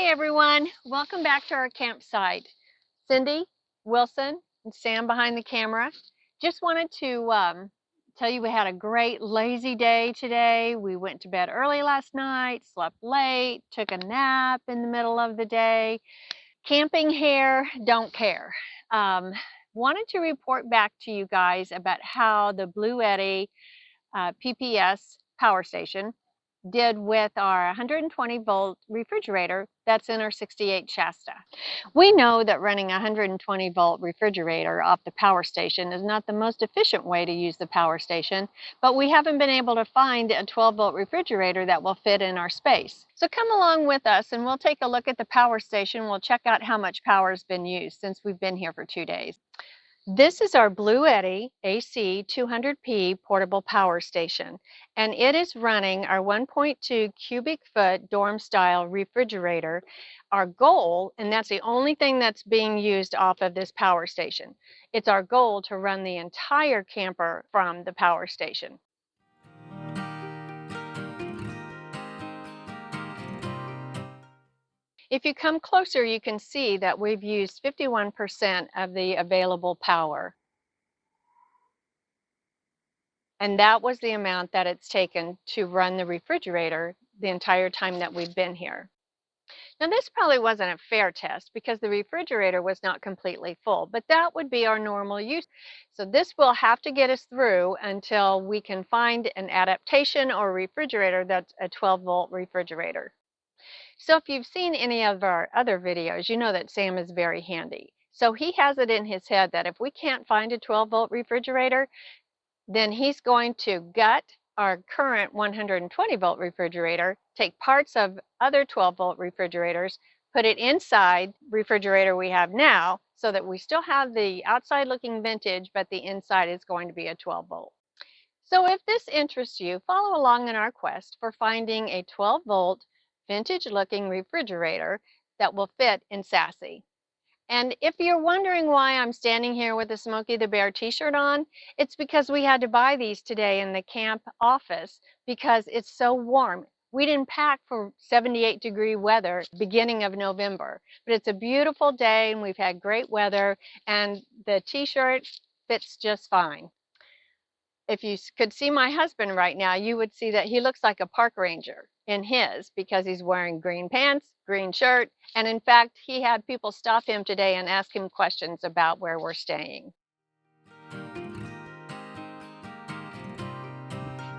Hi everyone, welcome back to our campsite. Cindy, Wilson, and Sam behind the camera. Just wanted to tell you we had a great lazy day today. We went to bed early last night, slept late, took a nap in the middle of the day. Camping here, don't care. Wanted to report back to you guys about how the Bluetti PPS power station did with our 120 volt refrigerator that's in our 68 Shasta. We know that running a 120 volt refrigerator off the power station is not the most efficient way to use the power station, but we haven't been able to find a 12 volt refrigerator that will fit in our space. So come along with us and we'll take a look at the power station. We'll check out how much power has been used since we've been here for 2 days. This is our Bluetti AC200P portable power station, and it is running our 1.2 cubic foot dorm style refrigerator. Our goal, and that's the only thing that's being used off of this power station, it's our goal to run the entire camper from the power station. If you come closer, you can see that we've used 51% of the available power. And that was the amount that it's taken to run the refrigerator the entire time that we've been here. Now this probably wasn't a fair test because the refrigerator was not completely full, but that would be our normal use. So this will have to get us through until we can find an adaptation or refrigerator that's a 12 volt refrigerator. So if you've seen any of our other videos, you know that Sam is very handy. So he has it in his head that if we can't find a 12 volt refrigerator, then he's going to gut our current 120 volt refrigerator, take parts of other 12 volt refrigerators, put it inside the refrigerator we have now so that we still have the outside looking vintage, but the inside is going to be a 12 volt. So if this interests you, follow along in our quest for finding a 12 volt vintage looking refrigerator that will fit in Sassy. And if you're wondering why I'm standing here with a Smokey the Bear t-shirt on, it's because we had to buy these today in the camp office because it's so warm. We didn't pack for 78-degree weather beginning of November, but it's a beautiful day and we've had great weather and the t-shirt fits just fine. If you could see my husband right now, you would see that he looks like a park ranger in his because he's wearing green pants, green shirt, and in fact, he had people stop him today and ask him questions about where we're staying.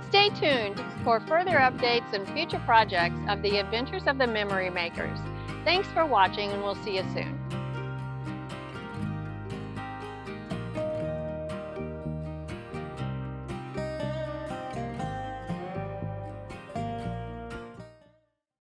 Stay tuned for further updates and future projects of the Adventures of the Memory Makers. Thanks for watching and we'll see you soon.